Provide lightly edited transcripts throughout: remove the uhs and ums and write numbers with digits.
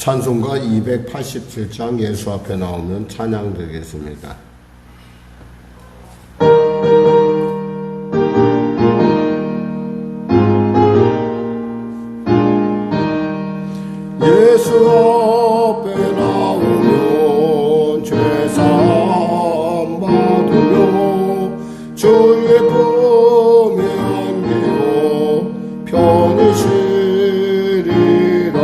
찬송가 287장 예수 앞에 나오면 찬양 드리겠습니다. 예수 앞에 나오면 죄사함 받으며 주의 품에 안기어 편히 쉬리라.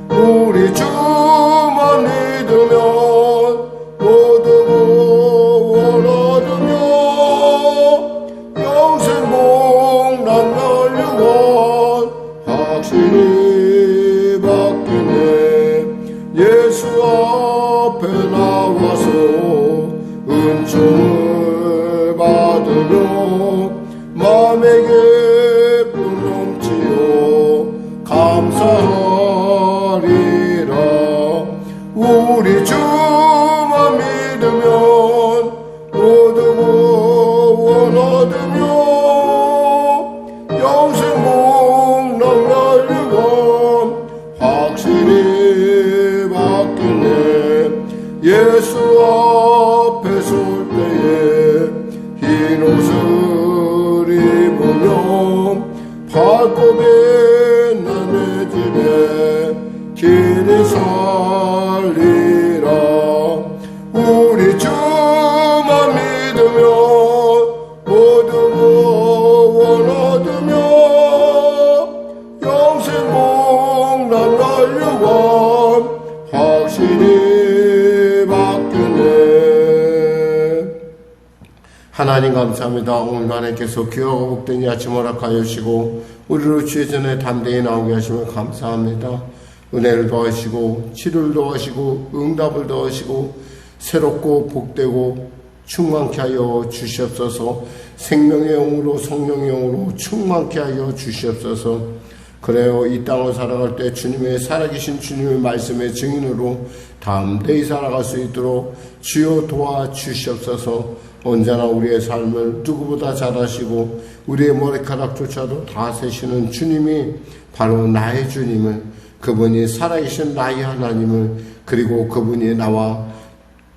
우리 주만 믿으면 모두 구원 얻으며 영생 복락날 유원 확신이 받겠네. 예수 앞에 나와서 은총을 받으며 마음의 기쁨 넘치어 감사하리라. 우리 주만 믿으면 모두 구원 얻으며 영생 복락날 유원 확실히 받겠네. 예수 앞에 설 때에 흰 옷을 입으며 발굽이 남의 집에 길이 살리라. 우리 주만 믿으면 모두 구원 얻으며 영생 복락날 유원 확실히 받겠네. 하나님 감사합니다. 오늘 하나님께서 귀하고 복된 이 아침 허락하여 주시고 우리로 주의 전에 담대히 나오게 하시면 감사합니다. 은혜를 더하시고 치료를 더하시고 응답을 더하시고 새롭고 복되고 충만케 하여 주시옵소서. 생명의 영으로 성령의 영으로 충만케 하여 주시옵소서. 그래요, 이 땅을 살아갈 때 주님의 살아계신 주님의 말씀의 증인으로 담대히 살아갈 수 있도록 주여 도와주시옵소서. 언제나 우리의 삶을 누구보다 잘 아시고 우리의 머리카락조차도 다 세시는 주님이 바로 나의 주님을, 그분이 살아계신 나의 하나님을, 그리고 그분이 나와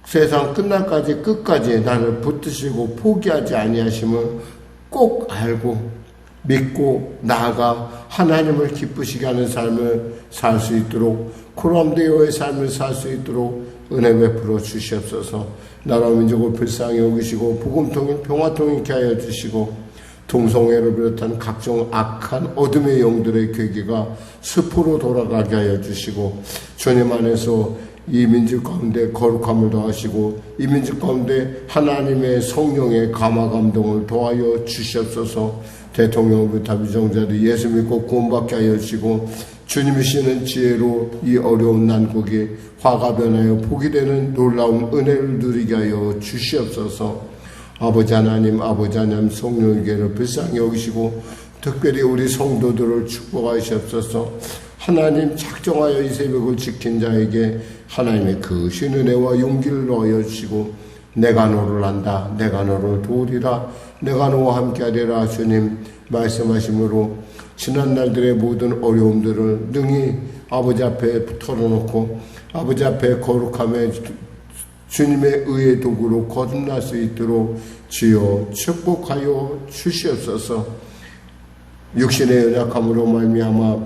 세상 끝날까지 끝까지 나를 붙드시고 포기하지 아니하심을 꼭 알고 믿고 나아가 하나님을 기쁘시게 하는 삶을 살 수 있도록, 코람데오의 삶을 살 수 있도록 은혜 베풀어 주시옵소서. 나라 민족을 불쌍히 여기시고 복음통일 평화통일케 하여 주시고 동성애를 비롯한 각종 악한 어둠의 영들의 괴기가 수포로 돌아가게 하여 주시고 주님 안에서 이 민족 가운데 거룩함을 더하시고 이 민족 가운데 하나님의 성령의 감화 감동을 더하여 주시옵소서. 대통령부터 위정자들 예수 믿고 구원받게 하여 주시고 주님이시는 지혜로 이 어려운 난국이 화가 변하여 복이 되는 놀라운 은혜를 누리게 하여 주시옵소서. 아버지 하나님 성령에게를 불쌍히 여기시고 특별히 우리 성도들을 축복하시옵소서. 하나님 작정하여 이 새벽을 지킨 자에게 하나님의 그 신 은혜와 용기를 넣어 주시고 내가 너를 안다, 내가 너를 도우리라, 내가 너와 함께하리라 주님 말씀하심으로 지난 날들의 모든 어려움들을 능히 아버지 앞에 털어놓고 아버지 앞에 거룩함에 주님의 의의 도구로 거듭날 수 있도록 주여 축복하여 주시옵소서. 육신의 연약함으로 말미암아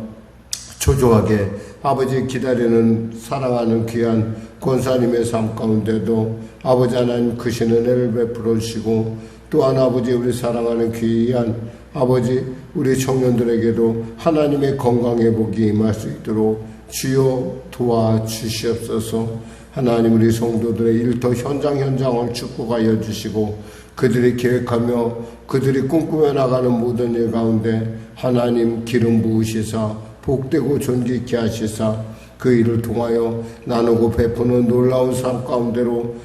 초조하게 아버지 기다리는 사랑하는 귀한 권사님의 삶 가운데도 아버지 하나님 크신 은혜를 베풀어 주시고 또한 아버지 우리 사랑하는 귀한 아버지 우리 청년들에게도 하나님의 건강 회복이 임할 수 있도록 주여 도와주시옵소서. 하나님 우리 성도들의 일터 현장을 축복하여 주시고 그들이 계획하며 그들이 꿈꾸며 나가는 모든 일 가운데 하나님 기름 부으시사 복되고 존귀케 하시사 그 일을 통하여 나누고 베푸는 놀라운 삶 가운데로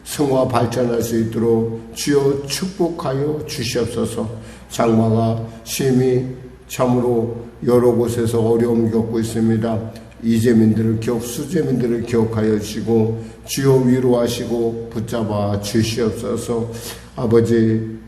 승화 발전할 수 있도록 주여 축복하여 주시옵소서. 장마가 심히 참으로 여러 곳에서 어려움 겪고 있습니다. 이재민들을 수재민들을 기억하여 주시고 주여 위로하시고 붙잡아 주시옵소서. 아버지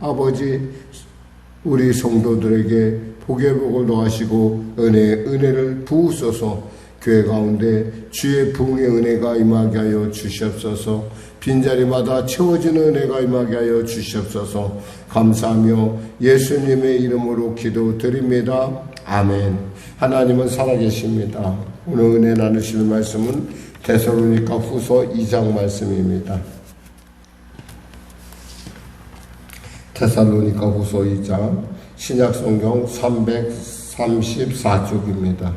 우리 성도들에게 복의 복을 더하시고 은혜를 부으소서. 교회 가운데 주의 부흥의 은혜가 임하게 하여 주시옵소서. 빈자리마다 채워지는 은혜가 임하게 하여 주시옵소서. 감사하며 예수님의 이름으로 기도드립니다. 아멘. 하나님은 살아계십니다. 오늘 은혜 나누실 말씀은 데살로니가 후서 2장 말씀입니다. 데살로니가 후서 2장 신약성경 334쪽입니다.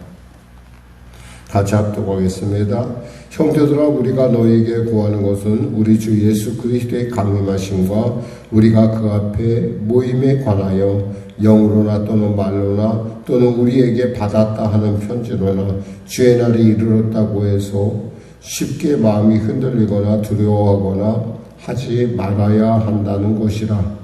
같이 합독하겠습니다. 형제들아, 우리가 너희에게 구하는 것은 우리 주 예수 그리스도의 강림하심과 우리가 그 앞에 모임에 관하여 영으로나 또는 말로나 또는 우리에게 받았다 하는 편지로나 주의 날이 이르렀다고 해서 쉽게 마음이 흔들리거나 두려워하거나 하지 말아야 한다는 것이라.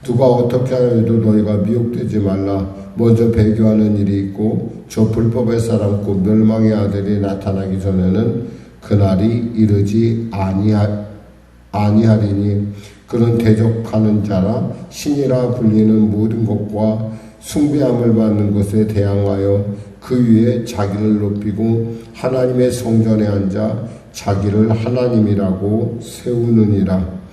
누가 어떻게 하여도 너희가 미혹되지 말라. 먼저 배교하는 일이 있고 저 불법의 사람 곧 멸망의 아들이 나타나기 전에는 그날이 이르지 아니하리니 그는 대적하는 자라 신이라 불리는 모든 것과 숭배함을 받는 것에 대항하여 그 위에 자기를 높이고 하나님의 성전에 앉아 자기를 하나님이라고 세우느니라.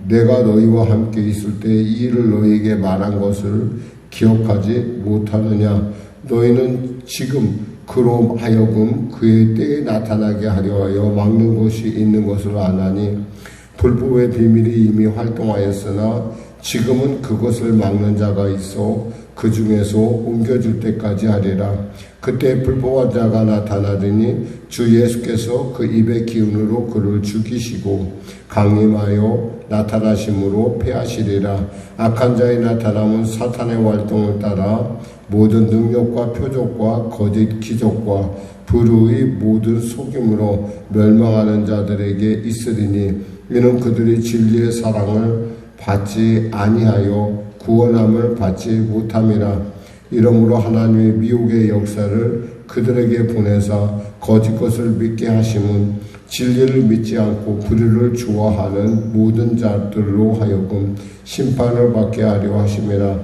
내가 너희와 함께 있을 때 이 일을 너희에게 말한 것을 기억하지 못하느냐. 너희는 지금 그로 하여금 그의 때에 나타나게 하려 하여 막는 것이 있는 것을 아나니 불법의 비밀이 이미 활동하였으나 지금은 그것을 막는 자가 있어 그 중에서 옮겨줄 때까지 하리라. 그때 불법한 자가 나타나더니 주 예수께서 그 입의 기운으로 그를 죽이시고 강림하여 나타나심으로 패하시리라. 악한 자의 나타남은 사탄의 활동을 따라 모든 능력과 표적과 거짓 기적과 불의의 모든 속임으로 멸망하는 자들에게 있으리니 이는 그들이 진리의 사랑을 받지 아니하여 구원함을 받지 못함이라. 이러므로 하나님의 미혹의 역사를 그들에게 보내사 거짓 것을 믿게 하심은 진리를 믿지 않고 불의를 좋아하는 모든 자들로 하여금 심판을 받게 하려 하심이라.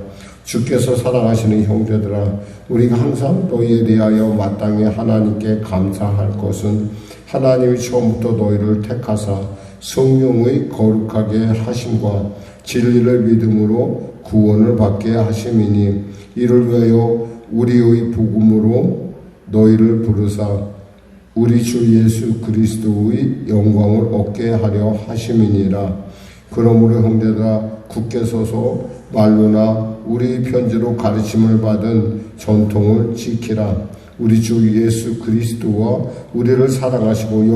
주께서 사랑하시는 형제들아, 우리가 항상 너희에 대하여 마땅히 하나님께 감사할 것은 하나님이 처음부터 너희를 택하사 성령의 거룩하게 하심과 진리를 믿음으로 구원을 받게 하심이니 이를 위하여 우리의 복음으로 너희를 부르사 우리 주 예수 그리스도의 영광을 얻게 하려 하심이니라. 그러므로 형제들아, 굳게 서서 말로나 우리 편지로 가르침을 받은 전통을 지키라. 우리 주 예수 그리스도와 우리를 사랑하시고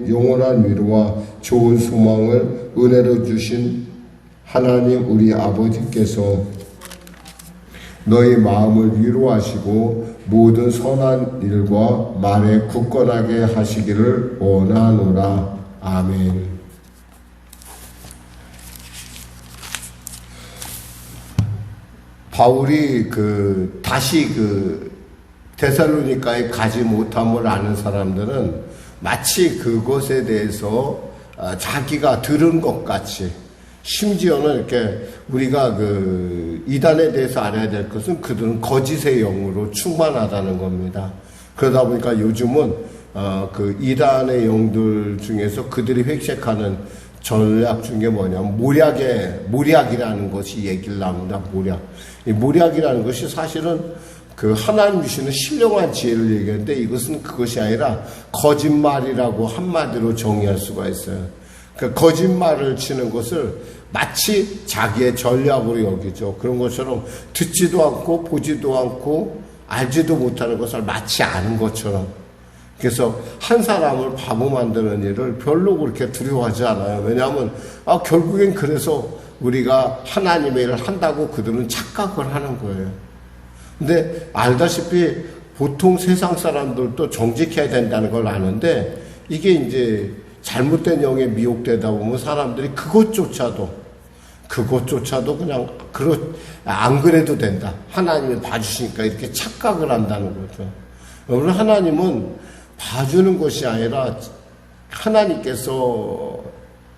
영원한 위로와 좋은 소망을 은혜로 주신 하나님 우리 아버지께서 너희 마음을 위로하시고 모든 선한 일과 말에 굳건하게 하시기를 원하노라. 아멘. 바울이 다시 데살로니가에 가지 못함을 아는 사람들은 마치 그것에 대해서 자기가 들은 것 같이, 심지어는 이렇게 우리가 이단에 대해서 알아야 될 것은 그들은 거짓의 영으로 충만하다는 겁니다. 그러다 보니까 요즘은 이단의 영들 중에서 그들이 획책하는 전략 중에 뭐냐면 모략이라는 것이 얘기를 나옵니다. 이 모략이라는 것이 사실은 하나님 주시는 신령한 지혜를 얘기하는데 이것은 그것이 아니라 거짓말이라고 한마디로 정의할 수가 있어요. 거짓말을 치는 것을 마치 자기의 전략으로 여기죠. 그런 것처럼 듣지도 않고 보지도 않고 알지도 못하는 것을 마치 아는 것처럼. 그래서 한 사람을 바보 만드는 일을 별로 그렇게 두려워하지 않아요. 왜냐하면 결국엔 그래서 우리가 하나님의 일을 한다고 그들은 착각을 하는 거예요. 근데 알다시피 보통 세상 사람들도 정직해야 된다는 걸 아는데 이게 이제 잘못된 영에 미혹되다 보면 사람들이 그것조차도 그냥 안 그래도 된다. 하나님이 봐주시니까 이렇게 착각을 한다는 거죠. 여러분, 하나님은 봐주는 것이 아니라 하나님께서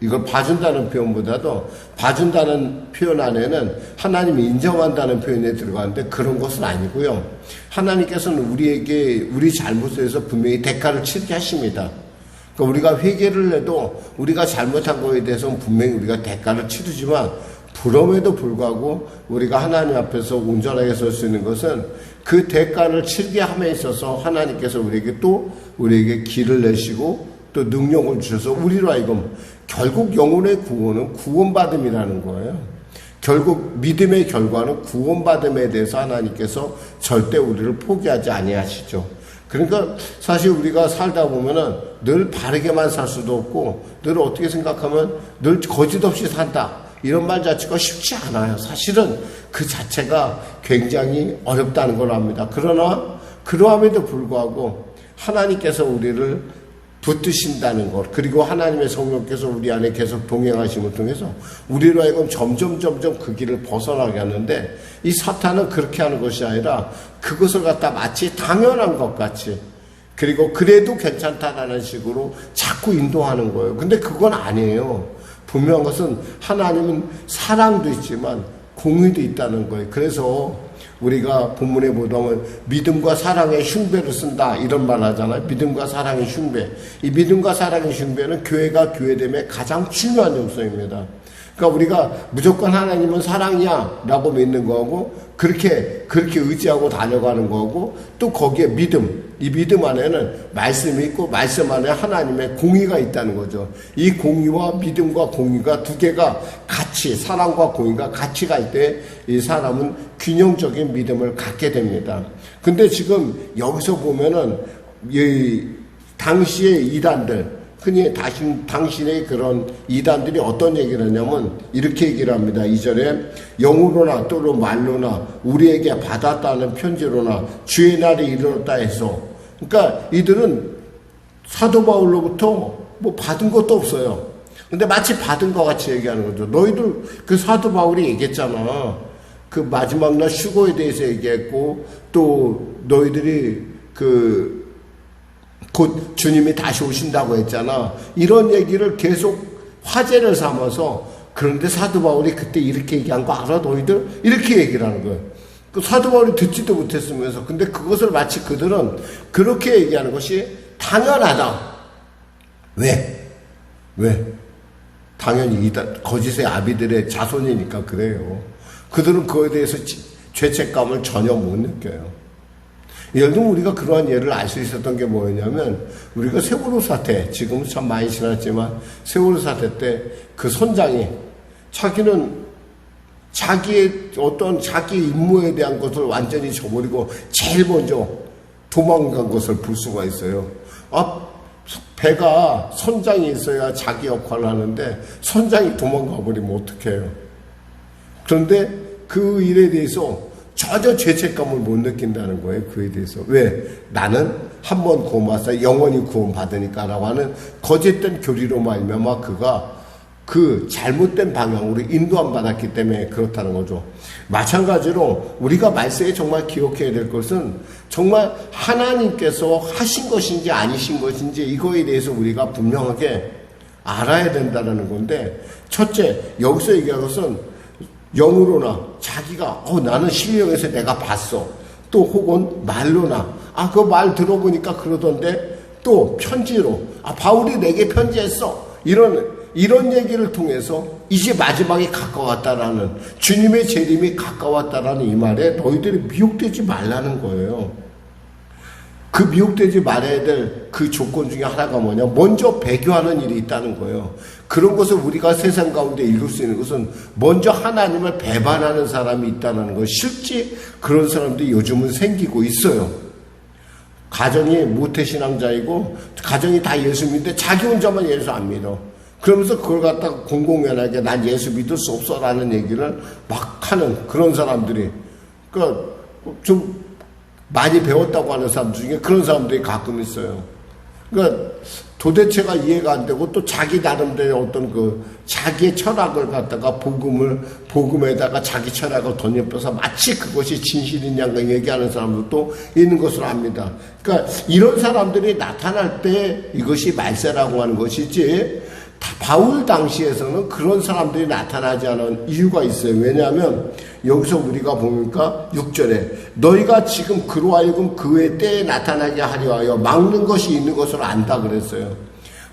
이걸 봐준다는 표현보다도 봐준다는 표현 안에는 하나님이 인정한다는 표현에 들어가는데 그런 것은 아니고요. 하나님께서는 우리에게 우리 잘못에 대해서 분명히 대가를 치르게 하십니다. 그러니까 우리가 회개를 해도 우리가 잘못한 거에 대해서는 분명히 우리가 대가를 치르지만 그럼에도 불구하고 우리가 하나님 앞에서 온전하게 설 수 있는 것은 그 대가를 치르게 함에 있어서 하나님께서 우리에게 길을 내시고 또 능력을 주셔서 우리로 하여금 결국 영혼의 구원은 구원받음이라는 거예요. 결국 믿음의 결과는 구원받음에 대해서 하나님께서 절대 우리를 포기하지 아니하시죠. 그러니까 사실 우리가 살다 보면은 늘 바르게만 살 수도 없고 늘 어떻게 생각하면 늘 거짓 없이 산다. 이런 말 자체가 쉽지 않아요. 사실은 그 자체가 굉장히 어렵다는 걸 압니다. 그러나 그러함에도 불구하고 하나님께서 우리를 붙드신다는 것, 그리고 하나님의 성령께서 우리 안에 계속 동행하심을 통해서 우리로 하여금 점점 그 길을 벗어나게 하는데, 이 사탄은 그렇게 하는 것이 아니라 그것을 갖다 마치 당연한 것 같이, 그리고 그래도 괜찮다라는 식으로 자꾸 인도하는 거예요. 근데 그건 아니에요. 분명한 것은 하나님은 사랑도 있지만 공의도 있다는 거예요. 그래서 우리가 본문에 보면 믿음과 사랑의 흉배를 쓴다 이런 말 하잖아요. 믿음과 사랑의 흉배. 이 믿음과 사랑의 흉배는 교회가 교회됨의 가장 중요한 요소입니다. 그러니까 우리가 무조건 하나님은 사랑이야 라고 믿는 거하고 그렇게 의지하고 달려가는 거하고 또 거기에 믿음, 이 믿음 안에는 말씀이 있고 말씀 안에 하나님의 공의가 있다는 거죠. 이 공의와 믿음과 공의가 두 개가 같이, 사랑과 공의가 같이 갈 때 이 사람은 균형적인 믿음을 갖게 됩니다. 근데 지금 여기서 보면은 이 당시의 이단들, 흔히 당신의 그런 이단들이 어떤 얘기를 하냐면 이렇게 얘기를 합니다. 2절에 영으로나 또는 말로나 우리에게 받았다는 편지로나 주의 날이 이르렀다 해서, 그러니까 이들은 사도 바울로부터 뭐 받은 것도 없어요. 근데 마치 받은 것 같이 얘기하는 거죠. 너희들 그 사도 바울이 얘기했잖아. 그 마지막 날 휴거에 대해서 얘기했고 또 너희들이 곧 주님이 다시 오신다고 했잖아. 이런 얘기를 계속 화제를 삼아서, 그런데 사도 바울이 그때 이렇게 얘기한 거 알아 너희들? 이렇게 얘기를 하는 거예요. 그 사도 바울이 듣지도 못했으면서, 근데 그것을 마치 그들은 그렇게 얘기하는 것이 당연하다. 왜? 당연히 거짓의 아비들의 자손이니까 그래요. 그들은 그거에 대해서 죄책감을 전혀 못 느껴요. 예를 들면 우리가 그러한 예를 알 수 있었던 게 뭐였냐면, 우리가 세월호 사태, 지금은 참 많이 지났지만 세월호 사태 때 그 선장이 자기는 자기의 자기 임무에 대한 것을 완전히 저버리고 제일 먼저 도망간 것을 볼 수가 있어요. 배가 선장이 있어야 자기 역할을 하는데 선장이 도망가 버리면 어떡해요. 그런데 그 일에 대해서 전혀 죄책감을 못 느낀다는 거예요. 그에 대해서. 왜? 나는 한 번 구원받아서 영원히 구원받으니까 라고 하는 거짓된 교리로 말미암아 그가 그 잘못된 방향으로 인도 안 받았기 때문에 그렇다는 거죠. 마찬가지로 우리가 말세에 정말 기억해야 될 것은 정말 하나님께서 하신 것인지 아니신 것인지 이거에 대해서 우리가 분명하게 알아야 된다는 건데, 첫째, 여기서 얘기한 것은 영으로나 자기가 나는 신령에서 내가 봤어, 또 혹은 말로나 그 말 들어보니까 그러던데, 또 편지로 바울이 내게 편지했어, 이런 얘기를 통해서 이제 마지막이 가까웠다라는, 주님의 재림이 가까웠다라는 이 말에 너희들이 미혹되지 말라는 거예요. 그 미혹되지 말아야 될 그 조건 중에 하나가 뭐냐, 먼저 배교하는 일이 있다는 거예요. 그런 것을 우리가 세상 가운데 읽을 수 있는 것은 먼저 하나님을 배반하는 사람이 있다는 것. 실제 그런 사람들이 요즘은 생기고 있어요. 가정이 모태신앙자이고 가정이 다 예수 믿는데 자기 혼자만 예수 안 믿어. 그러면서 그걸 갖다가 공공연하게 난 예수 믿을 수 없어라는 얘기를 막 하는 그런 사람들이, 그러니까 좀 많이 배웠다고 하는 사람 중에 그런 사람들이 가끔 있어요. 그러니까 도대체가 이해가 안 되고 또 자기 나름대로 어떤 자기의 철학을 갖다가 복음에다가 자기 철학을 덧입혀서 마치 그것이 진실인 양과 얘기하는 사람들도 있는 것으로 압니다. 그러니까 이런 사람들이 나타날 때 이것이 말세라고 하는 것이지, 바울 당시에서는 그런 사람들이 나타나지 않은 이유가 있어요. 왜냐하면 여기서 우리가 보니까 6절에 너희가 지금 그로 하여금 그의 때에 나타나게 하려 하여 막는 것이 있는 것을 안다 그랬어요.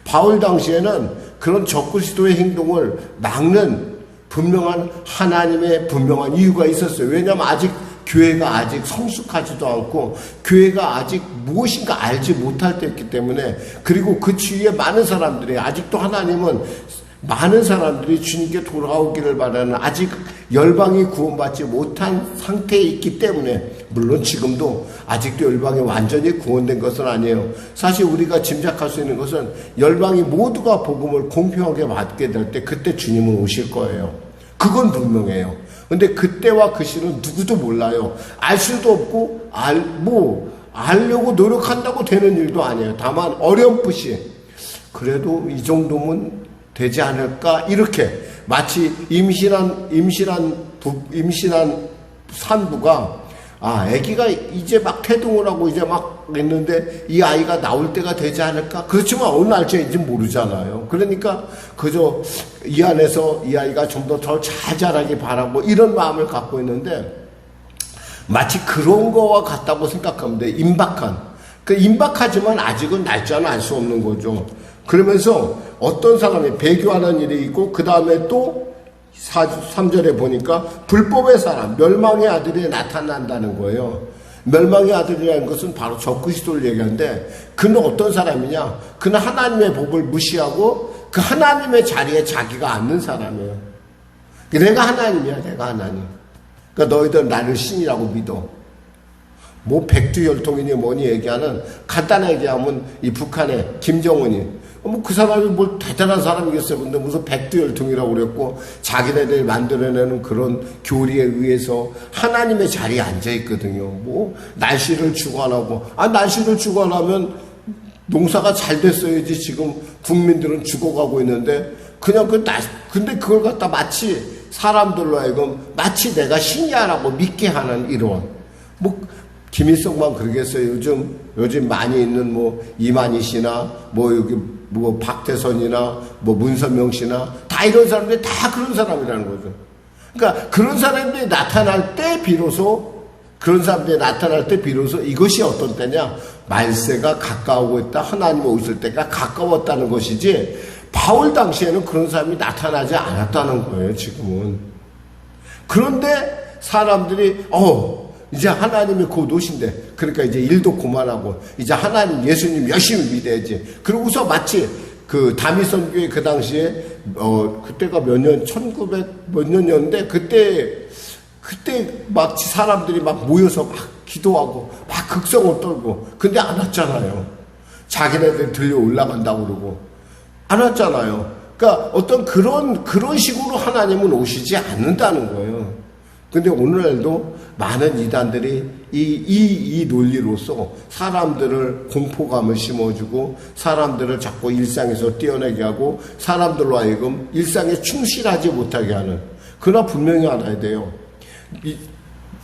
바울 당시에는 그런 적그리스도의 행동을 막는 분명한 하나님의 분명한 이유가 있었어요. 왜냐하면 아직 교회가 아직 성숙하지도 않고 교회가 아직 무엇인가 알지 못할 때였기 때문에, 그리고 그 주위에 많은 사람들이 아직도 하나님은 많은 사람들이 주님께 돌아오기를 바라는 아직 열방이 구원받지 못한 상태에 있기 때문에, 물론 지금도 아직도 열방이 완전히 구원된 것은 아니에요. 사실 우리가 짐작할 수 있는 것은 열방이 모두가 복음을 공평하게 받게 될 때 그때 주님은 오실 거예요. 그건 분명해요. 근데 그때와 그 시는 누구도 몰라요. 알 수도 없고 알려고 노력한다고 되는 일도 아니에요. 다만 어렴풋이 그래도 이 정도면 되지 않을까, 이렇게 마치 임신한 산부가 아기가 이제 막 태동을 하고 이제 막 했는데 이 아이가 나올 때가 되지 않을까? 그렇지만 어느 날짜인지 모르잖아요. 그러니까 그저 이 안에서 이 아이가 좀 더 잘 자라기 바라고 이런 마음을 갖고 있는데, 마치 그런 거와 같다고 생각하면 돼. 임박하지만 아직은 날짜는 알 수 없는 거죠. 그러면서 어떤 사람이 배교하는 일이 있고, 그 다음에 또 3절에 보니까 불법의 사람, 멸망의 아들이 나타난다는 거예요. 멸망의 아들이라는 것은 바로 적그리스도를 얘기하는데, 그는 어떤 사람이냐? 그는 하나님의 법을 무시하고 그 하나님의 자리에 자기가 앉는 사람이에요. 내가 하나님이야, 내가 하나님. 그러니까 너희들 나를 신이라고 믿어. 뭐 백두혈통이니 뭐니 얘기하는, 간단하게 얘기하면 이 북한의 김정은이 그 사람이 뭘 대단한 사람이겠어요. 근데 무슨 백두혈통이라고 그랬고, 자기네들이 만들어내는 그런 교리에 의해서 하나님의 자리에 앉아 있거든요. 뭐 날씨를 주관하고, 날씨를 주관하면 농사가 잘 됐어야지. 지금 국민들은 죽어가고 있는데 근데 그걸 갖다 마치 사람들로 하여금 마치 내가 신이야라고 믿게 하는 이런, 김일성만 그러겠어요. 요즘 많이 있는 이만희 씨나 여기 박대선이나 문선명 씨나 다 이런 사람들이 다 그런 사람이라는 거죠. 그러니까 그런 사람들이 나타날 때 비로소 이것이 어떤 때냐? 말세가 가까우고 있다. 하나님 오실 때가 가까웠다는 것이지, 바울 당시에는 그런 사람이 나타나지 않았다는 거예요, 지금은. 그런데 사람들이 이제 하나님이 곧 오신대. 그러니까 이제 일도 그만하고 이제 하나님 예수님 열심히 믿어야지. 그러고서 마치 그 다미선교회 그 당시에 그때가 몇 년 1900 몇 년이었는데, 그때 마치 사람들이 막 모여서 막 기도하고 막 극성을 떨고, 근데 안 왔잖아요. 자기네들 들려 올라간다고 그러고 안 왔잖아요. 그러니까 어떤 그런 식으로 하나님은 오시지 않는다는 거예요. 근데 오늘날도 많은 이단들이 이 논리로서 사람들을 공포감을 심어주고, 사람들을 자꾸 일상에서 떼어내게 하고, 사람들로 하여금 일상에 충실하지 못하게 하는. 그러나 분명히 알아야 돼요.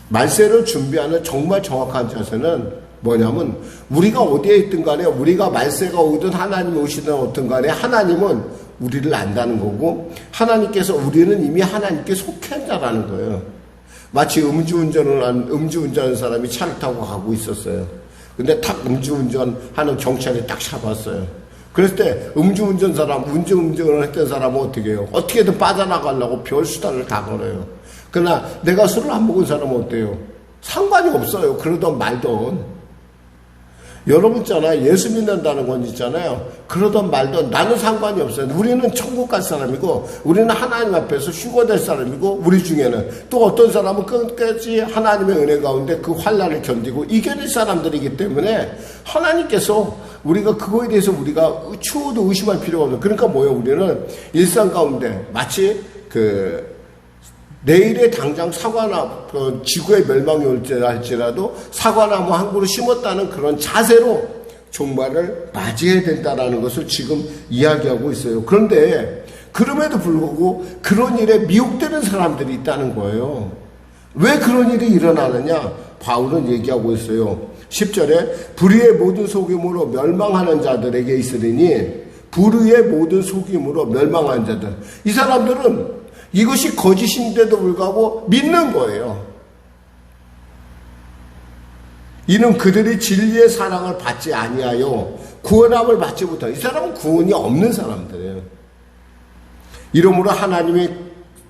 말세를 준비하는 정말 정확한 자세는 뭐냐면, 우리가 어디에 있든 간에, 우리가 말세가 오든 하나님이 오시든 어떤 간에 하나님은 우리를 안다는 거고, 하나님께서 우리는 이미 하나님께 속한다라는 거예요. 마치 음주운전하는 사람이 차를 타고 가고 있었어요. 근데 탁 음주운전하는 경찰이 딱 잡았어요. 그랬을 때 음주운전을 했던 사람은 어떻게 해요? 어떻게든 빠져나가려고 별 수단을 다 걸어요. 그러나 내가 술을 안 먹은 사람은 어때요? 상관이 없어요. 그러던 말던. 여러분 있잖아요. 예수 믿는다는 건 있잖아요. 그러던 말던 나는 상관이 없어요. 우리는 천국 갈 사람이고, 우리는 하나님 앞에서 휴거될 사람이고, 우리 중에는 또 어떤 사람은 끝까지 하나님의 은혜 가운데 그 환난을 견디고 이겨낼 사람들이기 때문에, 하나님께서 우리가 그거에 대해서 우리가 추호도 의심할 필요가 없어요. 그러니까 우리는 일상 가운데 마치 내일에 당장 지구의 멸망이 할지라도 사과나무 한 그루 심었다는 그런 자세로 종말을 맞이해야 된다는 것을 지금 이야기하고 있어요. 그런데 그럼에도 불구하고 그런 일에 미혹되는 사람들이 있다는 거예요. 왜 그런 일이 일어나느냐? 바울은 얘기하고 있어요. 10절에 불의의 모든 속임으로 멸망하는 자들에게 있으리니 불의의 모든 속임으로 멸망한 자들. 이 사람들은 이것이 거짓인데도 불구하고 믿는 거예요. 이는 그들이 진리의 사랑을 받지 아니하여 구원함을 받지 못하고, 이 사람은 구원이 없는 사람들이에요. 이러므로 하나님의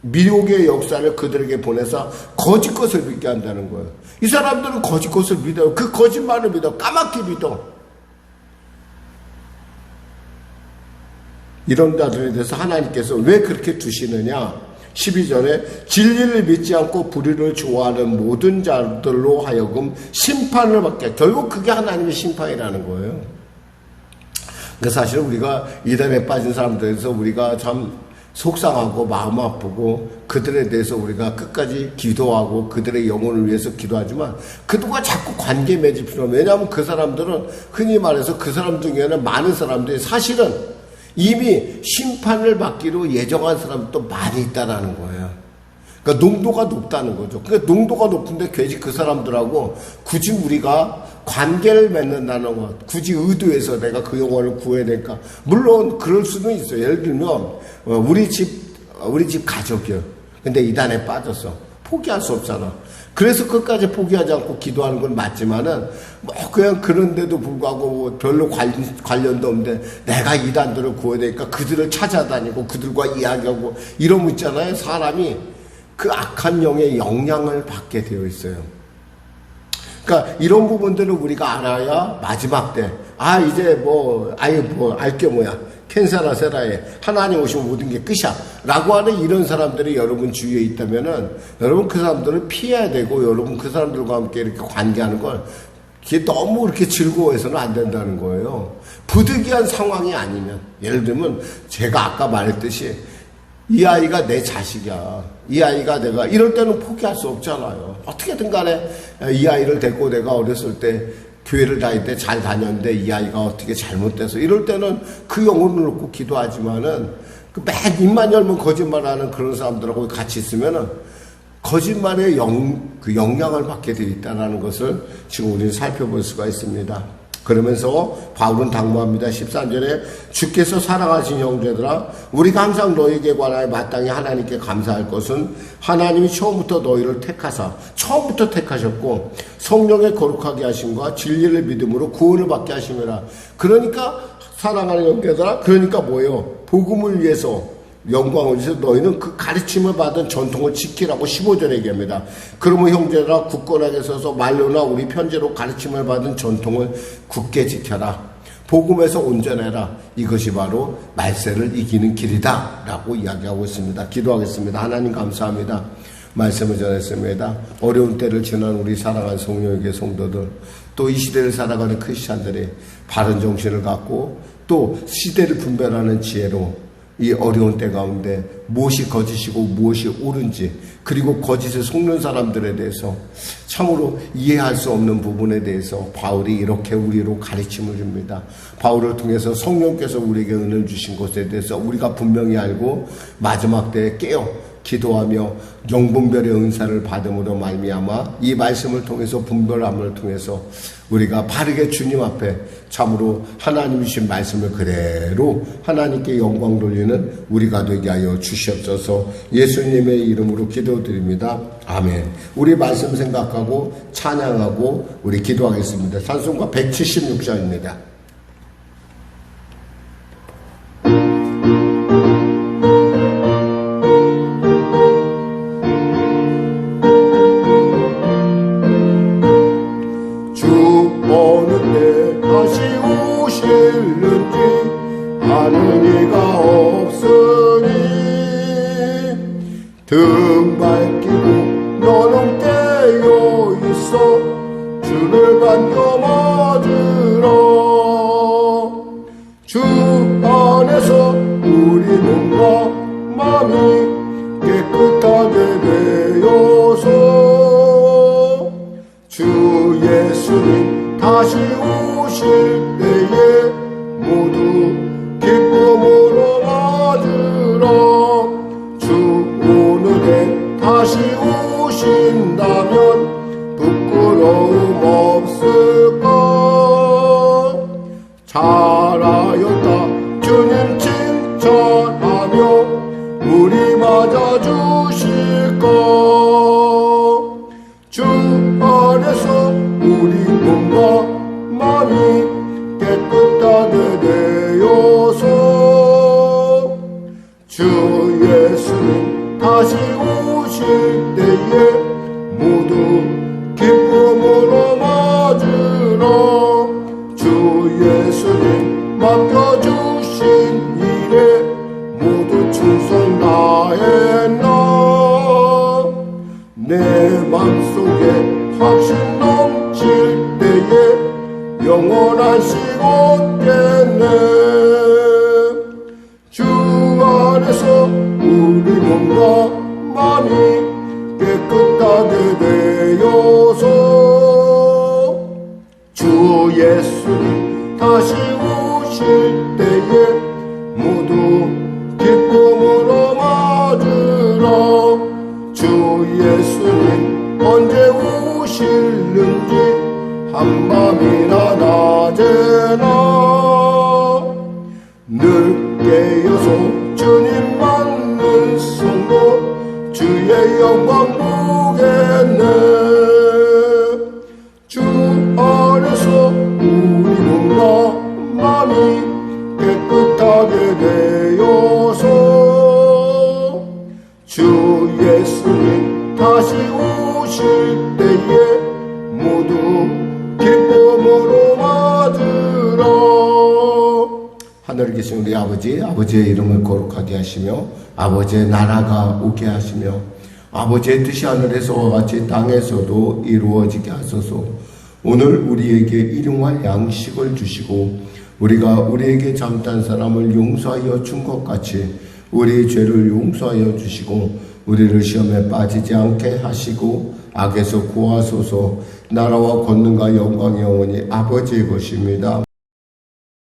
미혹의 역사를 그들에게 보내서 거짓 것을 믿게 한다는 거예요. 이 사람들은 거짓 것을 믿어요. 그 거짓말을 믿어. 까맣게 믿어. 이런 자들에 대해서 하나님께서 왜 그렇게 두시느냐? 12절에 진리를 믿지 않고 불의를 좋아하는 모든 자들로 하여금 심판을 받게. 결국 그게 하나님의 심판이라는 거예요. 그러니까 사실 우리가 이단에 빠진 사람들에서 우리가 참 속상하고 마음 아프고 그들에 대해서 우리가 끝까지 기도하고 그들의 영혼을 위해서 기도하지만 그들과 자꾸 관계 맺을 필요 없어요. 왜냐하면 그 사람들은 흔히 말해서 그 사람 중에는 많은 사람들이 사실은 이미 심판을 받기로 예정한 사람도 많이 있다라는 거예요. 그러니까 농도가 높다는 거죠. 그러니까 농도가 높은데 괜히 그 사람들하고 굳이 우리가 관계를 맺는다는 것, 굳이 의도해서 내가 그 영혼을 구해야 될까? 물론 그럴 수는 있어요. 예를 들면 우리 집 가족이요. 근데 이단에 빠졌어. 포기할 수 없잖아. 그래서 끝까지 포기하지 않고 기도하는 건 맞지만은 그냥 그런데도 불구하고 별로 관련도 없는데 내가 이단들을 구해야 되니까 그들을 찾아다니고 그들과 이야기하고 이러고 있잖아요. 사람이 그 악한 영의 영향을 받게 되어 있어요. 그러니까 이런 부분들을 우리가 알아야 마지막 때 이제 알게 뭐야, 캔사라 세라에 하나님 오시면 모든 게 끝이야 라고 하는 이런 사람들이 여러분 주위에 있다면은 여러분 그 사람들을 피해야 되고, 여러분 그 사람들과 함께 이렇게 관계하는 걸 그게 너무 그렇게 즐거워해서는 안 된다는 거예요. 부득이한 상황이 아니면, 예를 들면 제가 아까 말했듯이 이 아이가 내 자식이야, 이 아이가 내가, 이럴 때는 포기할 수 없잖아요. 어떻게든 간에 이 아이를 데리고 내가 어렸을 때 교회를 다닐 때 잘 다녔는데 이 아이가 어떻게 잘못돼서, 이럴 때는 그 영혼을 놓고 기도하지만은 맨 입만 열면 거짓말하는 그런 사람들하고 같이 있으면은 거짓말의 영향을 받게 되어 있다는 것을 지금 우리는 살펴볼 수가 있습니다. 그러면서 바울은 당부합니다. 13절에 주께서 사랑하신 형제들아, 우리가 항상 너희에게 관하여 마땅히 하나님께 감사할 것은 하나님이 처음부터 너희를 처음부터 택하셨고 성령의 거룩하게 하심과 진리를 믿음으로 구원을 받게 하심이라. 그러니까 사랑하는 형제들아, 그러니까 뭐예요? 복음을 위해서, 영광을 위해서 너희는 그 가르침을 받은 전통을 지키라고 15절에 얘기합니다. 그러면 형제들아, 굳건하게 서서 말로나 우리 편지로 가르침을 받은 전통을 굳게 지켜라. 복음에서 온전해라. 이것이 바로 말세를 이기는 길이다 라고 이야기하고 있습니다. 기도하겠습니다. 하나님 감사합니다. 말씀을 전했습니다. 어려운 때를 지난 우리 사랑하는 성령에게 성도들, 또 이 시대를 살아가는 크리스찬들이 바른 정신을 갖고 또 시대를 분별하는 지혜로 이 어려운 때 가운데 무엇이 거짓이고 무엇이 옳은지, 그리고 거짓에 속는 사람들에 대해서 참으로 이해할 수 없는 부분에 대해서 바울이 이렇게 우리로 가르침을 줍니다. 바울을 통해서 성령께서 우리에게 은혜를 주신 것에 대해서 우리가 분명히 알고 마지막 때에 깨어 기도하며 영분별의 은사를 받음으로 말미암아 이 말씀을 통해서 분별함을 통해서 우리가 바르게 주님 앞에 참으로 하나님이 주신 말씀을 그대로 하나님께 영광 돌리는 우리가 되게 하여 주시옵소서. 예수님의 이름으로 기도드립니다. 아멘. 우리 말씀 생각하고 찬양하고 우리 기도하겠습니다. 찬송가 176장입니다. 등 밝히고 너는 깨어 있어 주를 반겨 맞으라. 주 안에서 우리 몸과 마음이 깨끗하게 되어서 주 예수님 다시 오실 때에 모두 기쁨으로 맞으라. 오늘에 다시 오신다면 부끄러움 없을까. 잘하였다 주님 마음이 깨끗하게 되어서 주 예수님 다시 오실 때에 모두 기쁨으로 맞으러 주 예수님 맡겨주신 일에 모두 충성 다했나 내 맘속에 확신 넘칠 때에 영원한 시 얻겠네 주 안에서 우리 몸과 마음이 깨끗하게 되어서 주 예수님 다시 오실 때에 모두 기쁨으로 맞으러 주 예수님 언제 오실는지 한밤이나 낮에나 늘 깨어서 주님 만난 성도 주의 영광 보겠네 주 안에서 우리 몸과 마음이 깨끗하게 되어서 주 예수님 다시 오실 때에 모두 기쁨으로 맞으러 하늘에 계신 우리 아버지의 이름을 거룩하게 하시며 아버지의 나라가 오게 하시며 아버지의 뜻이 하늘에서와 같이 땅에서도 이루어지게 하소서. 오늘 우리에게 일용할 양식을 주시고 우리가 우리에게 잘못한 사람을 용서하여 준 것 같이 우리의 죄를 용서하여 주시고 우리를 시험에 빠지지 않게 하시고 악에서 구하소서. 나라와 권능과 영광이 영원히 아버지의 것입니다.